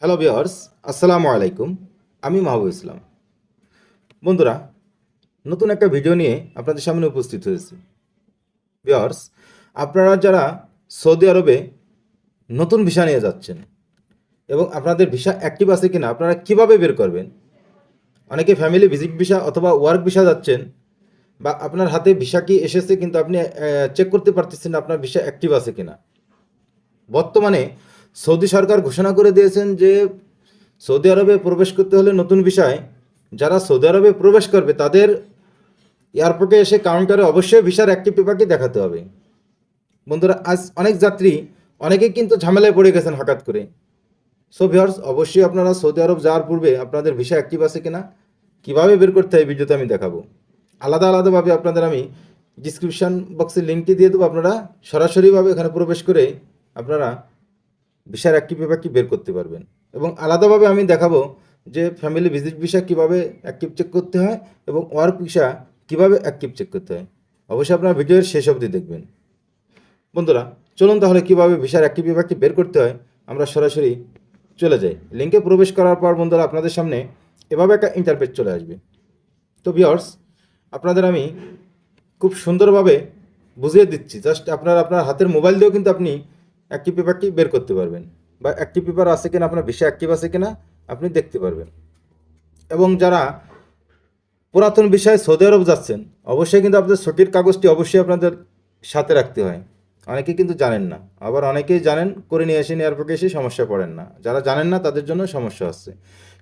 Hello viewers, আসসালামু আলাইকুম। আমি মাহবুব ইসলাম। বন্ধুরা, নতুন একটা ভিডিও নিয়ে আপনাদের সামনে উপস্থিত হয়েছি। ভিউয়ার্স, আপনারা যারা সৌদি আরবে নতুন ভিসা নিয়ে যাচ্ছেন এবং আপনাদের ভিসা অ্যাক্টিভ আছে কিনা আপনারা কিভাবে বের করবেন? অনেকে ফ্যামিলি ভিজিট ভিসা অথবা ওয়ার্ক ভিসা যাচ্ছেন, বা আপনার হাতে ভিসা কি এসেছে কিন্তু আপনি চেক করতে পারতেছেন না আপনার ভিসা অ্যাক্টিভ আছে কিনা। বর্তমানে সৌদি সরকার ঘোষণা করে দিয়েছেন যে সৌদি আরবে প্রবেশ করতে হলে নতুন ভিসায় যারা সৌদি আরবে প্রবেশ করবে তাদের এয়ারপোর্টে এসে কাউন্টারে অবশ্যই ভিসার অ্যাক্টিভ পেপারটি দেখাতে হবে। বন্ধুরা, আজ অনেক যাত্রী অনেকেই কিন্তু ঝামেলায় পড়ে গেছেন হঠাৎ করে। সো ভিউয়ার্স, অবশ্যই আপনারা সৌদি আরব যাওয়ার পূর্বে আপনাদের ভিসা অ্যাক্টিভ আছে কিনা কীভাবে বের করতে হয় ভিডিওতে আমি দেখাবো। আলাদা আলাদাভাবে আপনাদের আমি ডিসক্রিপশান বক্সে লিঙ্কটি দিয়ে দেবো, আপনারা সরাসরিভাবে এখানে প্রবেশ করে আপনারা ভিসার অ্যাক্টিভ পেপারটি বের করতে পারবেন। এবং আলাদাভাবে আমি দেখাবো যে ফ্যামিলি ভিজিট ভিসা কীভাবে অ্যাক্টিভ চেক করতে হয় এবং ওয়ার্ক ভিসা কীভাবে অ্যাক্টিভ চেক করতে হয়। অবশ্যই আপনারা ভিডিওর শেষ অবধি দেখবেন। বন্ধুরা, চলুন তাহলে কীভাবে ভিসার অ্যাক্টিভ পেপারটি বের করতে হয় আমরা সরাসরি চলে যাই। লিঙ্কে প্রবেশ করার পর বন্ধুরা আপনাদের সামনে এভাবে একটা ইন্টারফেস চলে আসবে। তো ভিউয়ার্স, আপনাদের আমি খুব সুন্দরভাবে বুঝিয়ে দিচ্ছি। জাস্ট আপনার হাতের মোবাইল দিয়েও কিন্তু আপনি অ্যাক্টিভ পেপারটি বের করতে পারবেন, বা অ্যাক্টিভ পেপার আছে কিনা আপনার ভিসা অ্যাক্টিভ আছে কিনা আপনি দেখতে পারবেন। এবং যারা পুরাতন বিষয়ে সৌদি আরব যাচ্ছেন অবশ্যই কিন্তু আপনাদের ছুটির কাগজটি অবশ্যই আপনাদের সাথে রাখতে হয়। অনেকে কিন্তু জানেন না, আবার অনেকেই জানেন করে নিয়ে এসে এয়ারপোর্টে এসে সমস্যা পড়েন না। যারা জানেন না তাদের জন্য সমস্যা হচ্ছে।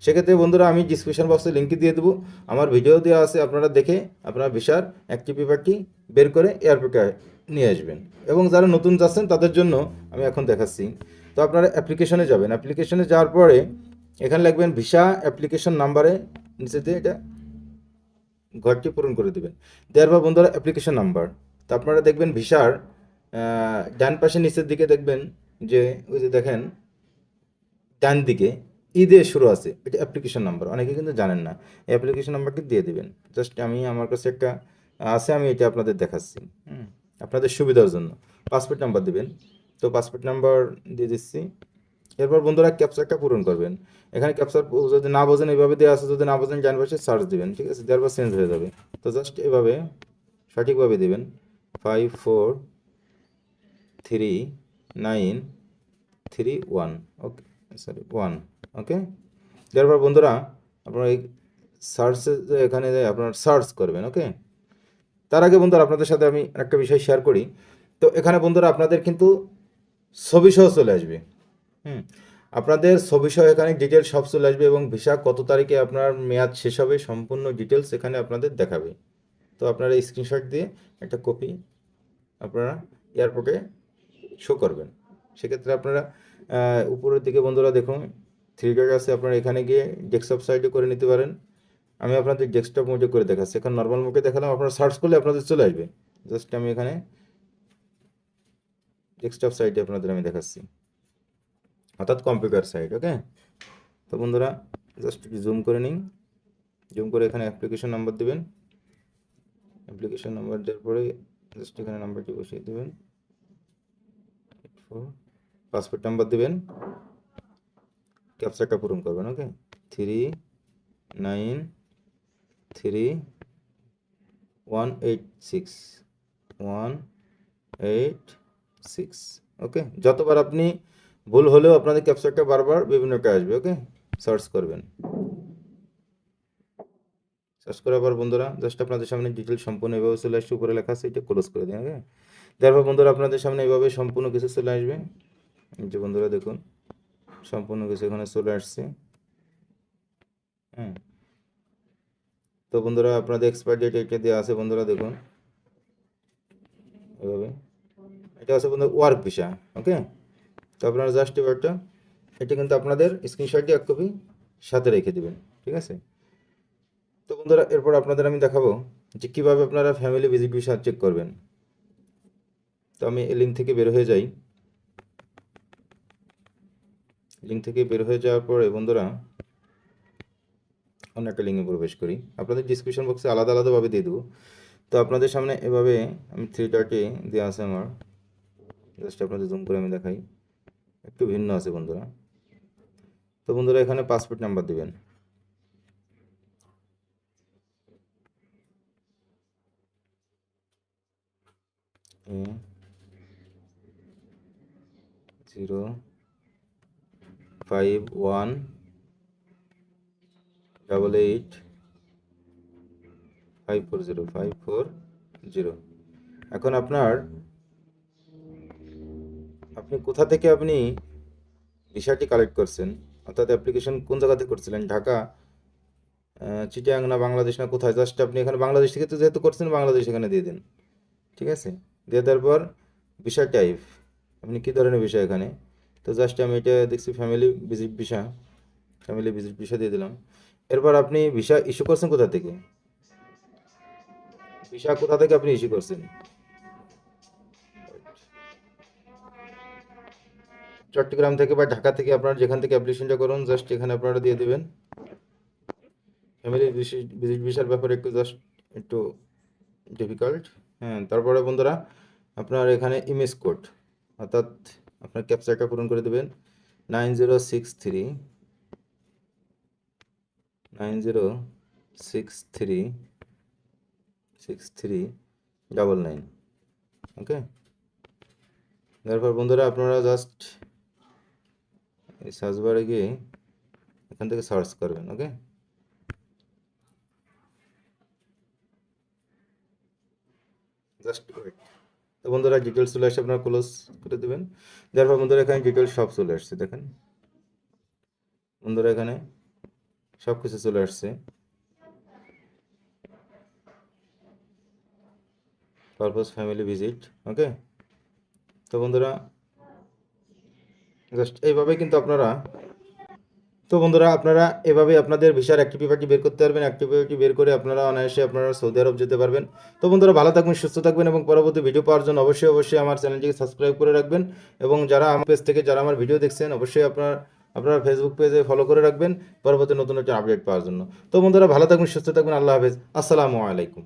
সেক্ষেত্রে বন্ধুরা আমি ডিসক্রিপশন বক্সে লিঙ্কটি দিয়ে দেবো, আমার ভিডিও দেওয়া আছে, আপনারা দেখে আপনার ভিসার অ্যাক্টিভ পেপারটি বের করে এয়ারপোর্টে নিয়ে আসবেন। এবং যারা নতুন যাচ্ছেন তাদের জন্য আমি এখন দেখাচ্ছি। তো আপনারা অ্যাপ্লিকেশনে যাবেন, অ্যাপ্লিকেশনে যাওয়ার পরে এখানে লিখবেন ভিসা অ্যাপ্লিকেশন নাম্বারে নিচে দিয়ে এটা ঘরটি পূরণ করে দেবেন। দেওয়ার পর বন্ধুরা অ্যাপ্লিকেশন নাম্বার, তো আপনারা দেখবেন ভিসার ডান পাশে নিচের দিকে দেখবেন যে ওই যে দেখেন ডান দিকে ই দিয়ে শুরু আছে, এটা অ্যাপ্লিকেশন নাম্বার। অনেকে কিন্তু জানেন না, এই অ্যাপ্লিকেশন নাম্বারটি দিয়ে দেবেন। জাস্ট আমার কাছে একটা আছে, আমি এটা আপনাদের দেখাচ্ছি আপনাদের সুবিধার জন্য। পাসপোর্ট নাম্বার দেবেন, তো পাসপোর্ট নাম্বার দিয়ে দিচ্ছি। এরপর বন্ধুরা ক্যাপচারটা পূরণ করবেন। এখানে ক্যাপচার যদি না বোঝেন এভাবে দেওয়া আছে, যদি না বোঝেন ডান পাশে সার্চ দেবেন, ঠিক আছে? দেওয়ার পর চেঞ্জ হয়ে যাবে। তো জাস্ট এভাবে সঠিকভাবে দেবেন 543931, ওকে, সরি 1, ওকে। দেওয়ার পর বন্ধুরা আপনারা এই সার্চে এখানে আপনার সার্চ করবেন, ওকে। তার আগে বন্ধুরা আপনাদের সাথে আমি একটা বিষয় শেয়ার করি। তো এখানে বন্ধুরা আপনাদের কিন্তু ছবি সহ চলে আসবে। আপনাদের ছবি সহ এখানে ডিটেলস সব চলে আসবে, এবং ভিসা কত তারিখে আপনার মেয়াদ শেষ হবে সম্পূর্ণ ডিটেলস এখানে আপনাদের দেখাবে। তো আপনারা স্ক্রিনশট দিয়ে একটা কপি আপনারা এয়ারপোর্টে শো করবেন। সেক্ষেত্রে আপনারা উপরের দিকে বন্ধুরা দেখুন 3 ডট আছে, আপনারা এখানে গিয়ে ডেস্কটপ সাইডে করে নিতে পারেন। আমি আপনাদের ডেস্কটপ মোডে করে দেখাচ্ছি। এখন নর্মাল মুখে দেখালাম, আপনারা সার্চ করলে আপনাদের চলে আসবে। জাস্ট আমি এখানে ডেস্কটপ সাইডে আপনাদের আমি দেখাচ্ছি, অর্থাৎ কম্পিউটার সাইড, ওকে। তো বন্ধুরা জাস্ট জুম করে নিন, জুম করে এখানে অ্যাপ্লিকেশন নাম্বার দেবেন। অ্যাপ্লিকেশন নাম্বার দেওয়ার পরে জাস্ট এখানে নাম্বারটি বসিয়ে দেবেন। পাসপোর্ট নাম্বার দেবেন, ক্যাপচারটা পূরণ করবেন, ওকে। 393186, ওকে। যতবার আপনি ভুল হলেও আপনাদের ক্যাপচারটা বারবার বিভিন্নটা আসবে, ওকে। সার্চ করবেন, সার্চ করার পর বন্ধুরা জাস্ট আপনাদের সামনে ডিটেল সম্পূর্ণ এভাবে চলে আসছে, উপরে লেখা আছে, এটা ক্লোজ করে দিন, ওকে। তারপর বন্ধুরা আপনাদের সামনে এভাবে সম্পূর্ণ কিছু চলে আসবে। যে বন্ধুরা দেখুন সম্পূর্ণ কিছু এখানে চলে আসছে। তো বন্ধুরা আপনাদের এক্সপায়ার ডেট এটা দেওয়া আছে, বন্ধুরা দেখুন এভাবে। এটা আছে বন্ধুরা ওয়ার্ক ভিসা, ওকে। তো আপনারা জাস্ট এবারটা এটা কিন্তু আপনাদের স্ক্রিনশটটি এক কপি সাথে রেখে দেবেন, ঠিক আছে? তো বন্ধুরা এরপর আপনাদের আমি দেখাবো যে কীভাবে আপনারা ফ্যামিলি ভিজিট ভিসা চেক করবেন। তো আমি এই লিঙ্ক থেকে বের হয়ে যাই। লিঙ্ক থেকে বের হয়ে যাওয়ার পরে বন্ধুরা অন্য একটা লিঙ্কে প্রবেশ করি, আপনাদের ডিসক্রিপশন বক্সে আলাদা আলাদাভাবে দিয়ে দেবো। তো আপনাদের সামনে এভাবে আমি 3 ডটে দেওয়া আছে আমার, জাস্ট আপনাদের জুম করে আমি দেখাই, একটু ভিন্ন আছে বন্ধুরা। তো বন্ধুরা এখানে পাসপোর্ট নাম্বার দিবেন। এ 05188 540 এখন আপনি কোথা থেকে আপনি ভিসাটি কালেক্ট করছেন, অর্থাৎ অ্যাপ্লিকেশন কোন জায়গা থেকে করছিলেন, ঢাকা, চিটাগাং না বাংলাদেশ না কোথায়, জাস্ট আপনি এখানে বাংলাদেশ থেকে তো যেহেতু করছেন বাংলাদেশ এখানে দিয়ে দিন। ঠিক আছে, দিয়ে দেওয়ার পর ভিসা টাইপ আপনি কী ধরনের ভিসা এখানে, তো জাস্ট আমি এটা দেখছি ফ্যামিলি ভিজিট ভিসা দিয়ে দিলাম। এরপর আপনি ভিসা ইস্যু করছেন কোথা থেকে, আপনি ইস্যু করছেন, চট্টগ্রাম থেকে বা ঢাকা থেকে, আপনারা যেখান থেকে অ্যাপ্লিকেশনটা করুন জাস্ট এখানে আপনারা দিয়ে দেবেন। ফ্যামিলি ভিজিট ভিসার ব্যাপারে একটু ডিফিকাল্ট। হ্যাঁ, তারপরে বন্ধুরা আপনার এখানে ইমেজ কোড, অর্থাৎ আপনার ক্যাপচাটা পূরণ করে দেবেন 9063 ওকে। তারপর বন্ধুরা আপনারা জাস্ট এই সার্চ বারে গিয়ে এখান থেকে সার্চ করবেন। ওকে, জাস্ট ওয়েট। তো বন্ধুরা ডিটেলস চলে আসছে, আপনারা ক্লোজ করে দেবেন। তারপর বন্ধুরা এখানে ডিটেলস সব চলে আসছে, দেখেন বন্ধুরা এখানে সব কিছু চলে আসছে। Purpose family visit. ওকে, তো বন্ধুরা জাস্ট এইভাবে কিন্তু আপনারা এভাবে আপনাদের ভিসার অ্যাক্টিভিটি বের করতে পারবেন। অ্যাক্টিভিটি বের করে আপনারা অনায়াসে আপনারা সৌদি আরব যেতে পারবেন। তো বন্ধুরা ভালো থাকবেন, সুস্থ থাকবেন এবং পরবর্তী ভিডিও পাওয়ার জন্য অবশ্যই আমার চ্যানেলটিকে সাবস্ক্রাইব করে রাখবেন। এবং যারা আমার পেজ থেকে যারা আমার ভিডিও দেখছেন অবশ্যই আপনারা ফেসবুক পেজে ফলো করে রাখবেন পরবর্তী নতুন আপডেট পাওয়ার জন্য। তো বন্ধুরা ভালো থাকবেন, সুস্থ থাকবেন, আল্লাহ হাফেজ, আসসালামু আলাইকুম।